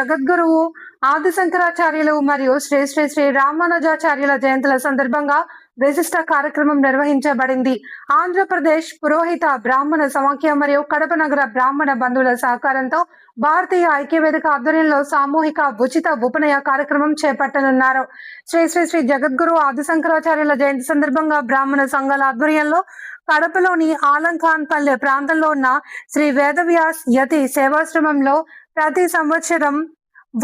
జగద్గురువు ఆది శంకరాచార్యులు మరియు శ్రీ శ్రీ శ్రీ రామానుజాచార్యుల జయంతుల సందర్భంగా విశిష్ట కార్యక్రమం నిర్వహించబడింది. ఆంధ్రప్రదేశ్ పురోహిత బ్రాహ్మణ సమాఖ్య మరియు కడప నగర బ్రాహ్మణ బంధువుల సహకారంతో భారతీయ ఐక్యవేదిక ఆధ్వర్యంలో సామూహిక ఉచిత ఉపనయ కార్యక్రమం చేపట్టనున్నారు. శ్రీ శ్రీ శ్రీ జగద్గురు ఆది శంకరాచార్యుల జయంతి సందర్భంగా బ్రాహ్మణ సంఘాల ఆధ్వర్యంలో కడపలోని ఆలంఖాన్ పల్లె ప్రాంతంలో ఉన్న శ్రీ వేదవ్యాస్ యతి సేవాశ్రమంలో ప్రతి సంవత్సరం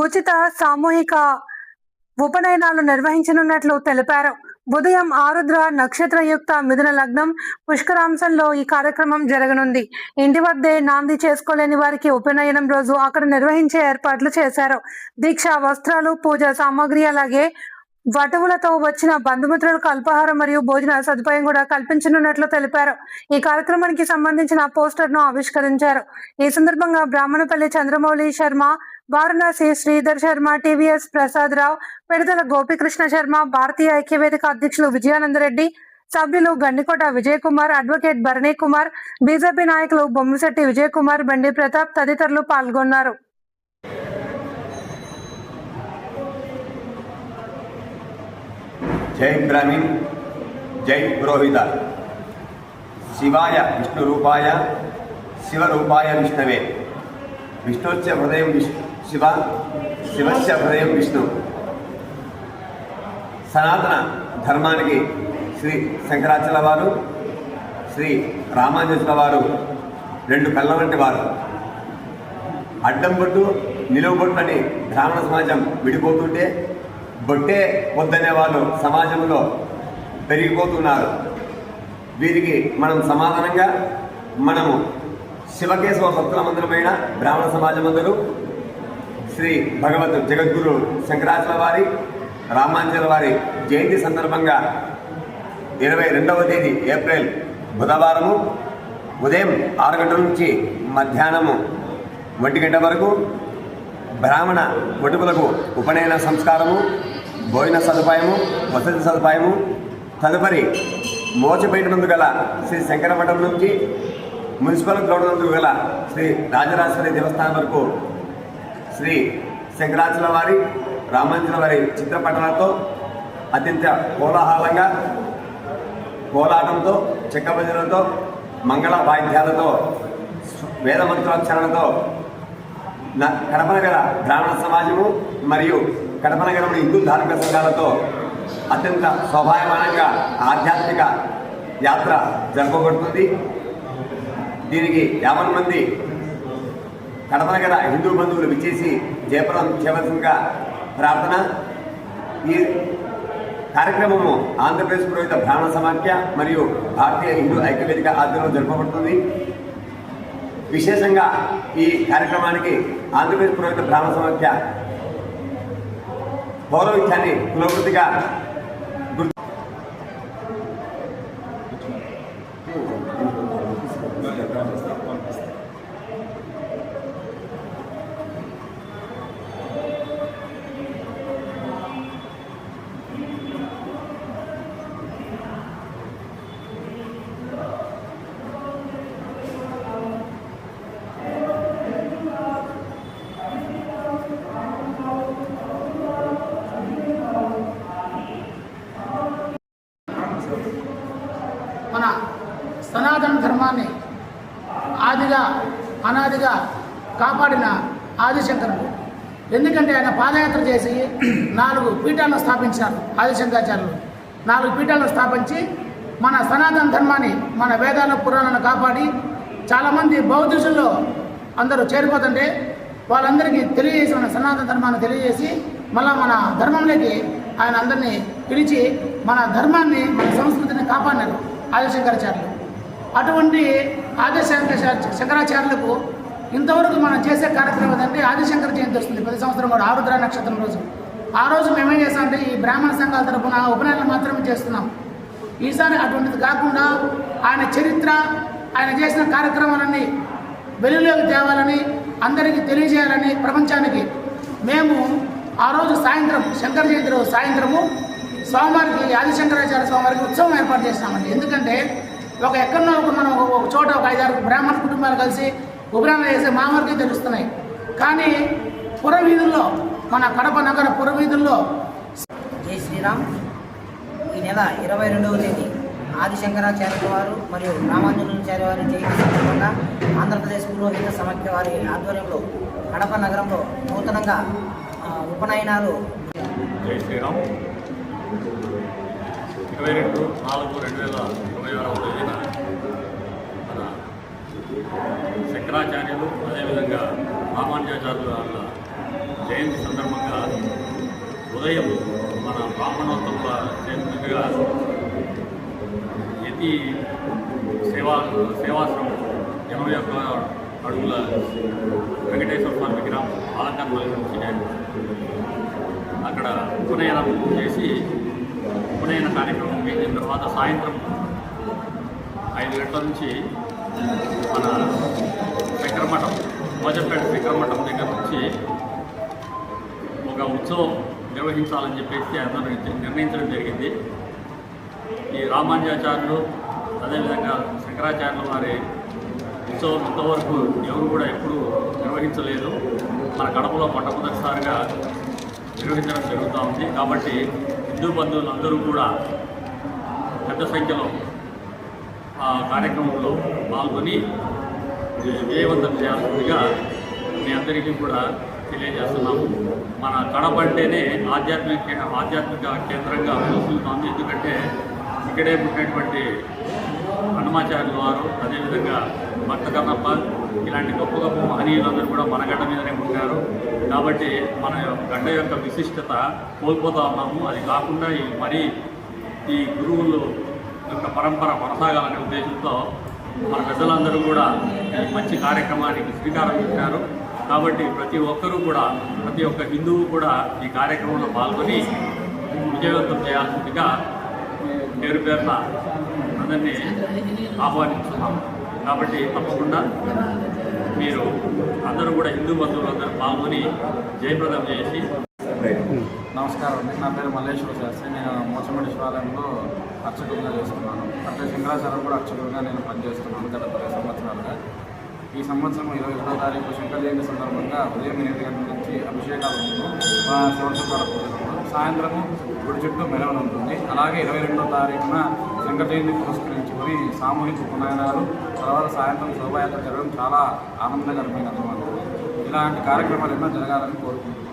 ఉచిత సామూహిక ఉపనయనాలు నిర్వహించనున్నట్లు తెలిపారు. ఉదయం ఆరుద్ర నక్షత్రయుక్త మిథున లగ్నం పుష్కరాంశంలో ఈ కార్యక్రమం జరగనుంది. ఇంటి వద్దే నాంది చేసుకోలేని వారికి ఉపనయనం రోజు అక్కడ నిర్వహించే ఏర్పాట్లు చేశారు. దీక్ష వస్త్రాలు, పూజ సామాగ్రి, అలాగే వటువులతో వచ్చిన బంధుమిత్రులకు అల్పాహారం మరియు భోజన సదుపాయం కూడా కల్పించనున్నట్లు తెలిపారు. ఈ కార్యక్రమానికి సంబంధించిన పోస్టర్ ను ఆవిష్కరించారు. ఈ సందర్భంగా బ్రాహ్మణపల్లి చంద్రమౌళి శర్మ, వారణాసి శ్రీధర్ శర్మ, టీవీఎస్ ప్రసాద్ రావు, పెడతల గోపీకృష్ణ శర్మ, భారతీయ ఐక్యవేదిక అధ్యక్షులు విజయానందరెడ్డి, సభ్యులు గండికోట విజయ్ కుమార్, అడ్వకేట్ భరణీ కుమార్, బీజేపీ నాయకులు బొమ్మిశెట్టి విజయ్ కుమార్, బండి ప్రతాప్ తదితరులు పాల్గొన్నారు. జై బ్రాహ్మణ్, జై పురోహిత. శివాయ విష్ణు రూపాయ, శివ రూపాయ విష్ణవే. విష్ణుశ్చ హృదయం శివ, శివశ్చ హృదయం విష్ణు. సనాతన ధర్మానికి శ్రీ శంకరాచార్యుల వారు, శ్రీ రామానుజుల వారు రెండు కళ్ళ వంటి వారు. అడ్డం బొట్టు, నిలువు బొట్టు అని బ్రాహ్మణ సమాజం విడిపోతుంటే బొట్టే వద్దనే వాళ్ళు సమాజంలో పెరిగిపోతున్నారు. వీరికి మనం సమాధానంగా మనము శివకేశవ భక్తుల మందిరమైన బ్రాహ్మణ సమాజం అందరూ శ్రీ భగవత్ జగద్గురు శంకరాచార్యుల వారి, రామానుజుల వారి జయంతి సందర్భంగా 22వ తేదీ ఏప్రిల్ బుధవారము ఉదయం 6 గంటల నుంచి మధ్యాహ్నము 1 గంట వరకు బ్రాహ్మణ వటువులకు ఉపనయన సంస్కారము, భోజన సదుపాయము, వసతి సదుపాయము, తదుపరి మోచపేట నందు గల శ్రీ శంకర మఠం నుంచి మున్సిపల్ గ్రౌండ్ నందు గల శ్రీ రాజరాజేశ్వరి దేవస్థానం వరకు శ్రీ శంకరాచార్యుల వారి, రామానుజుల వారి చిత్రపటాలతో అత్యంత కోలాహలంగా కోలాటంతో, చెక్క భజనలతో, మంగళ వాయిద్యాలతో, వేదమంత్రోచ్చారణతో కడప నగర బ్రాహ్మణ సమాజము మరియు కడప నగరంలో హిందూ ధార్మిక సంఘాలతో అత్యంత శోభాయమానంగా ఆధ్యాత్మిక యాత్ర జరపబడుతుంది. దీనికి 50 మంది కడప నగర హిందూ బంధువులు విచ్చేసి జయప్రదం చేయవలసిందిగా ప్రార్థన. ఈ కార్యక్రమము ఆంధ్రప్రదేశ్ పురోహిత బ్రాహ్మణ సమాఖ్య మరియు భారతీయ హిందూ ఐక్యవేదిక ఆధ్వర్యంలో జరపబడుతుంది. విశేషంగా ఈ కార్యక్రమానికి ఆంధ్రప్రదేశ్ పురోహిత బ్రాహ్మణ సమాఖ్య పౌరవిత్యాన్ని కులవృత్తిగా మన సనాతన ధర్మాన్ని ఆదిగా అనాదిగా కాపాడిన ఆదిశంకరుడు. ఎందుకంటే ఆయన పాదయాత్ర చేసి 4 పీఠాలను స్థాపించారు. ఆదిశంకరాచార్యులు 4 పీఠాలను స్థాపించి మన సనాతన ధర్మాన్ని, మన వేదాల పురాణాలను కాపాడి చాలామంది బౌద్ధుల్లో అందరూ చేరిపోతుంటే వాళ్ళందరికీ తెలియజేసి, మన సనాతన ధర్మాన్ని తెలియజేసి మళ్ళీ మన ధర్మంలోకి ఆయన అందరినీ పిలిచి మన ధర్మాన్ని, మన సంస్కృతిని కాపాడినారు ఆదిశంకరాచార్యులు. అటువంటి శంకరాచార్యులకు ఇంతవరకు మనం చేసే కార్యక్రమం ఏంటంటే ఆదిశంకర జయంతి వస్తుంది ప్రతి సంవత్సరం కూడా ఆరుద్ర నక్షత్రం రోజు. ఆ రోజు మేమేం చేస్తామంటే ఈ బ్రాహ్మణ సంఘాల తరఫున ఉపనయనాలు మాత్రమే చేస్తున్నాం. ఈసారి అటువంటిది కాకుండా ఆయన చరిత్ర, ఆయన చేసిన కార్యక్రమాలన్నీ వెలుగులోకి తేవాలని, అందరికీ తెలియజేయాలని ప్రపంచానికి మేము ఆ రోజు సాయంత్రం, శంకర జయంతి రోజు సాయంత్రము స్వామివారికి, ఆదిశంకరాచార్య స్వామివారికి ఉత్సవం ఏర్పాటు చేసినామండి. ఎందుకంటే ఎక్కడో మనం ఒక చోట ఒక 5-6 బ్రాహ్మణ కుటుంబాలు కలిసి ఉపనయనం చేసే మామూలుగా తెలుస్తున్నాయి. కానీ పుర వీధుల్లో మన కడప నగర పురవీధుల్లో జై శ్రీరామ్. ఈ నెల 22వ తేదీ ఆదిశంకరాచార్యుల వారు మరియు రామానుజాచార్య వారి జయంతి సందర్భంగా ఆంధ్రప్రదేశ్ పురోహిత సమాఖ్య వారి ఆధ్వర్యంలో కడప నగరంలో నూతనంగా ఉపనయనాలు. జై శ్రీరామ్. 22/4/2021 తేదీన మన శంకరాచార్యులు అదేవిధంగా రామానుజాచార్యుల వాళ్ళ జయంతి సందర్భంగా ఉదయం మన బ్రాహ్మణోత్తముల చేతులుగా యతి సేవాశ్రమం 21 అడుగుల వెంకటేశ్వర స్వామి విగ్రహం అలంకరణ నుంచి అక్కడ ఉపనయనం చేసి ఉపనయన కార్యక్రమం ముగిసిన తర్వాత సాయంత్రం 5 గంటల నుంచి మన చక్రమఠం మోజపేట చక్రమఠం దగ్గర నుంచి ఒక ఉత్సవం నిర్వహించాలని చెప్పేసి అందరూ నిర్ణయించడం జరిగింది. ఈ రామానుజాచార్యులు అదేవిధంగా శంకరాచార్యుల వారి ఉత్సవం ఇంతవరకు ఎవరు కూడా ఎప్పుడూ నిర్వహించలేదు. మన కడపలో మొట్టమొదటిసారిగా నిర్వహించడం జరుగుతూ ఉంది. కాబట్టి హిందూ బంధువులందరూ కూడా పెద్ద సంఖ్యలో ఆ కార్యక్రమంలో పాల్గొని విజయవంతం చేయాల్సిందిగా మీ అందరికీ కూడా తెలియజేస్తున్నాము. మన కడప అంటేనే ఆధ్యాత్మిక కేంద్రంగా పిలుస్తున్నాము. ఎందుకంటే ఇక్కడే పుట్టినటువంటి హనుమాచార్యుల వారు అదేవిధంగా భక్త కన్నప్ప ఇలాంటి గొప్ప గొప్ప మహనీయులందరూ కూడా మన గడ్డ మీదనే పుట్టారు. కాబట్టి మన గడ్డ యొక్క విశిష్టత కోల్పోతూ ఉన్నాము. అది కాకుండా ఈ గురువులు యొక్క పరంపర కొనసాగాలనే ఉద్దేశంతో మన పెద్దలందరూ కూడా ఈ మంచి కార్యక్రమానికి శ్రీకారం చుట్టారు. కాబట్టి ప్రతి ఒక్క హిందువు కూడా ఈ కార్యక్రమంలో పాల్గొని విజయవంతం చేయాల్సిందిగా పేరున అందరినీ ఆహ్వానిస్తున్నాము. కాబట్టి తప్పకుండా మీరు అందరూ కూడా హిందూ బంధువులందరూ పాల్గొని జయప్రదం చేసి. నమస్కారం అండి. నా పేరు మల్లేశ్వర శాస్త్రి. నేను మోచమడి శివాలయంలో అర్చకులుగా చేస్తున్నాను. అంటే శంకరాచార్యం కూడా అర్చకులుగా నేను పనిచేస్తున్నాను గత 10 సంవత్సరాలుగా. ఈ సంవత్సరం 21వ తారీఖు శంకర జయంతి సందర్భంగా ఉదయం 8 గంటల నుంచి అభిషేకాలు సాయంత్రము గుడి చుట్టూ మెరవన ఉంటుంది. అలాగే 22వ తారీఖున శంకర జయంతి పురస్కరించుకొని సామూహిక ఉపనయనాలు, తర్వాత సాయంత్రం శోభాయాత్ర జరగడం చాలా ఆనందకరమైన అనుభవం. ఇలాంటి కార్యక్రమాలు ఎన్నో జరగాలని కోరుకుంటున్నాను.